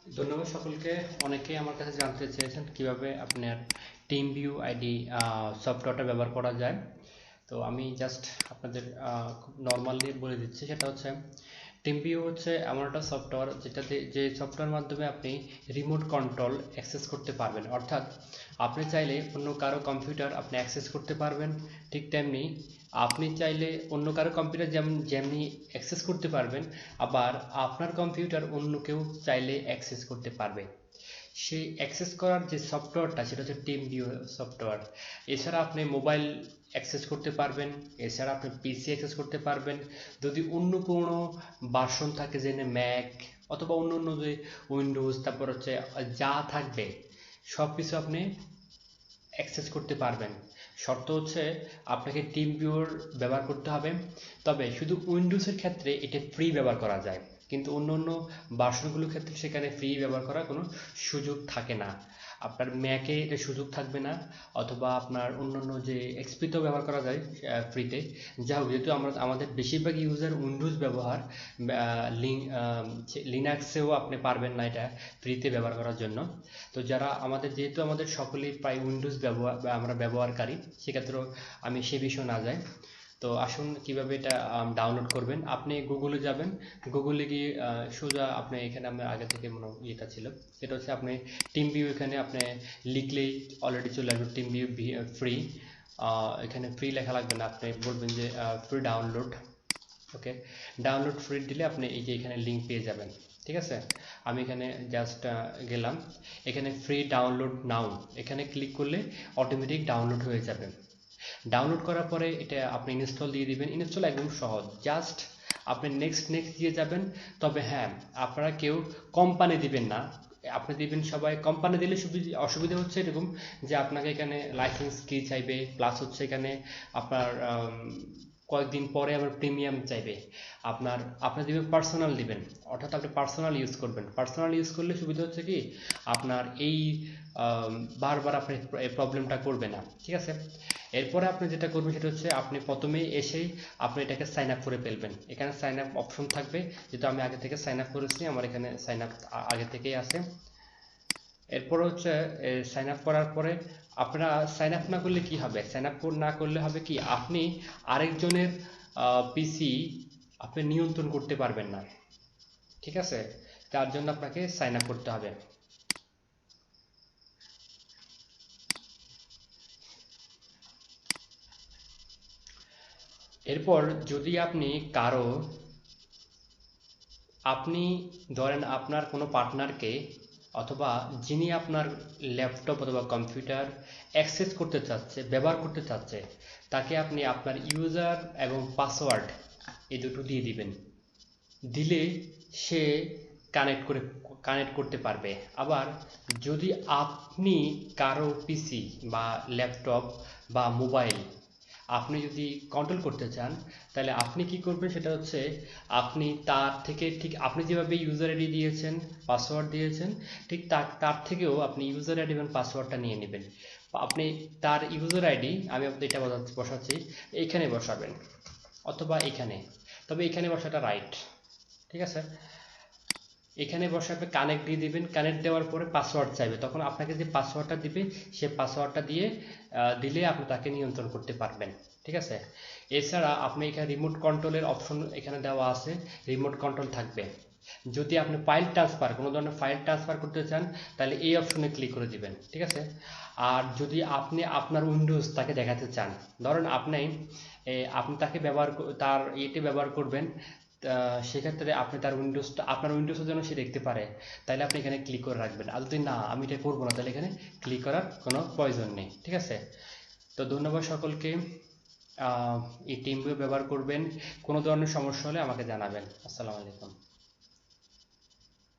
ধন্যবাদ সকলকে। অনেকেই আমার কাছে জানতে চেয়েছেন কিভাবে আপনার টিমভিউ আইডি সফটওয়্যারটা ব্যবহার করা যায়। তো আমি জাস্ট আপনাদের খুব নর্মালি বলে দিচ্ছি। সেটা হচ্ছে টিমভিউ হচ্ছে এমন একটা সফটওয়্যার যেটাতে যে সফটওয়্যার মাধ্যমে আপনি রিমোট কন্ট্রোল অ্যাক্সেস করতে পারবেন। অর্থাৎ আপনি চাইলে অন্য কারো কম্পিউটার আপনি অ্যাক্সেস করতে পারবেন, ঠিক তেমনি আপনি চাইলে অন্য কারো কম্পিউটার যেমনি অ্যাক্সেস করতে পারবেন, আবার আপনার কম্পিউটার অন্য কেউ চাইলে অ্যাক্সেস করতে পারবে। সেই অ্যাক্সেস করার যে সফটওয়্যারটা সেটা হচ্ছে টিমভিউ সফটওয়্যার। এছাড়া আপনি মোবাইল অ্যাক্সেস করতে পারবেন, এছাড়া আপনি পিসি অ্যাক্সেস করতে পারবেন। যদি অন্য কোনো ভার্সন থাকে যে ম্যাক অথবা অন্য অন্য যে উইন্ডোজ, তারপর হচ্ছে যা থাকবে সব কিছু আপনি অ্যাক্সেস করতে পারবেন। শর্ত হচ্ছে আপনাকে টিমভিউর ব্যবহার করতে হবে। তবে শুধু উইন্ডোজের ক্ষেত্রে এটা ফ্রি ব্যবহার করা যায়, কিন্তু অন্য অন্য ভার্সনগুলোর ক্ষেত্রে সেখানে ফ্রি ব্যবহার করার কোনো সুযোগ থাকে না। আপনার ম্যাকে এটা সুযোগ থাকবে না, অথবা আপনার অন্যান্য যে এক্সপিতেও ব্যবহার করা যায় ফ্রিতে। যা হোক, যেহেতু আমাদের বেশিরভাগ ইউজার উইন্ডোজ ব্যবহার, লিনাক্সেও আপনি পারবেন না এটা ফ্রিতে ব্যবহার করার জন্য। তো যারা যেহেতু আমাদের সকলেই প্রায় উইন্ডোজ ব্যবহার বা আমরা ব্যবহারকারী, সেক্ষেত্রেও আমি সে বিষয়ে না যাই। তো আসুন কিভাবে এটা ডাউনলোড করবেন। আপনি গুগলে যাবেন, গুগলে গিয়ে সোজা আপনি এখানে আমার আগে থেকে মনে হয় ইয়েটা ছিল, সেটা হচ্ছে আপনি টিমভিউ এখানে আপনি লিখলেই অলরেডি চলে আসবে টিমভিউ ফ্রি। এখানে ফ্রি লেখা লাগবে না, আপনি বলবেন যে ফ্রি ডাউনলোড। ওকে, ডাউনলোড ফ্রি দিলে আপনি এই যে এখানে লিঙ্ক পেয়ে যাবেন। ঠিক আছে, আমি এখানে জাস্ট গেলাম, এখানে ফ্রি ডাউনলোড নাও, এখানে ক্লিক করলে অটোমেটিক ডাউনলোড হয়ে যাবে। ডাউনলোড করার পরে এটা আপনি ইনস্টল দিয়ে দিবেন। ইনস্টল একদম সহজ, জাস্ট আপনি নেক্সট নেক্সট দিয়ে যাবেন। তবে হ্যাঁ, আপনারা কেউ কোম্পানি দিবেন না, আপনি দিবেন সবাই। কোম্পানি দিলে অসুবিধা হচ্ছে এরকম যে আপনাকে এখানে লাইসেন্স কি চাইবে, প্লাস হচ্ছে এখানে আপনার কয়েকদিন পরে আবার প্রিমিয়াম চাইবে। আপনি দিবেন পার্সোনাল দিবেন, অর্থাৎ আপনি পার্সোনাল ইউজ করবেন। পার্সোনাল ইউজ করলে সুবিধা হচ্ছে কি আপনার এই বারবার আপনি এই প্রবলেমটা করবে না। ঠিক আছে, এরপরে আপনি যেটা করবেন সেটা হচ্ছে আপনি প্রথমেই এসেই আপনি এটাকে সাইন আপ করে ফেলবেন। এখানে সাইন আপ অপশন থাকবে, যেহেতু আমি আগে থেকে সাইন আপ করেছি, আমার এখানে সাইন আপ আগে থেকেই আছে। এরপর হচ্ছে সাইন আপ করার পরে আপনারা সাইন আপ না করলে কি হবে, সাইন আপ না করলে হবে কি আপনি আরেকজনের পিসি আপনি নিয়ন্ত্রণ করতে পারবেন না। ঠিক আছে, তার জন্য আপনাকে সাইন আপ করতে হবে। এরপর যদি আপনি কারো আপনি ধরেন আপনার কোনো পার্টনারকে, অথবা যিনি আপনার ল্যাপটপ অথবা কম্পিউটার অ্যাক্সেস করতে চাচ্ছে, ব্যবহার করতে চাচ্ছে, তাকে আপনি আপনার ইউজার এবং পাসওয়ার্ড এই দুটো দিয়ে দিবেন। দিলে সে কানেক্ট করতে পারবে। আবার যদি আপনি কারো পিসি বা ল্যাপটপ বা মোবাইল আপনি যদি কন্ট্রোল করতে চান, তাহলে আপনি কি করবেন সেটা হচ্ছে আপনি তার থেকে ঠিক আপনি যেভাবে ইউজার আইডি দিয়েছেন, পাসওয়ার্ড দিয়েছেন, ঠিক তার থেকেও আপনি ইউজার আইডি এবং পাসওয়ার্ডটা নিয়ে নেবেন। আপনি তার ইউজার আইডি, আমি আপনাদের এটা বসাচ্ছি, এইখানে বসাবেন অথবা এখানে, তবে এখানে বসাটা রাইট। ঠিক আছে, এখানে বসে আপনি কানেক্ট দিয়ে দিবেন। কানেক্ট দেওয়ার পরে পাসওয়ার্ড চাইবে, তখন আপনাকে যে পাসওয়ার্ডটা দিবে সে পাসওয়ার্ডটা দিলে আপনি তাকে নিয়ন্ত্রণ করতে পারবেন। ঠিক আছে, এছাড়া আপনি এখানে রিমোট কন্ট্রোলের অপশন এখানে দেওয়া আছে, রিমোট কন্ট্রোল থাকবে। যদি আপনি ফাইল ট্রান্সফার, কোনো ধরনের ফাইল ট্রান্সফার করতে চান, তাহলে এই অপশনে ক্লিক করে দিবেন। ঠিক আছে, আর যদি আপনি আপনার উইন্ডোজ তাকে দেখাতে চান, ধরেন আপনি তাকে তার ব্যবহার করবেন, সেক্ষেত্রে আপনি আপনার উইন্ডোজটা যেন সে দেখতে পারে, তাহলে আপনি এখানে ক্লিক করে রাখবেন। আর যদি না, আমি এটা করবো না, তাহলে এখানে ক্লিক করার কোনো প্রয়োজন নেই। ঠিক আছে, তো ধন্যবাদ সকলকে। এই টিমভিউ ব্যবহার করবেন, কোনো ধরনের সমস্যা হলে আমাকে জানাবেন। আসসালামু আলাইকুম।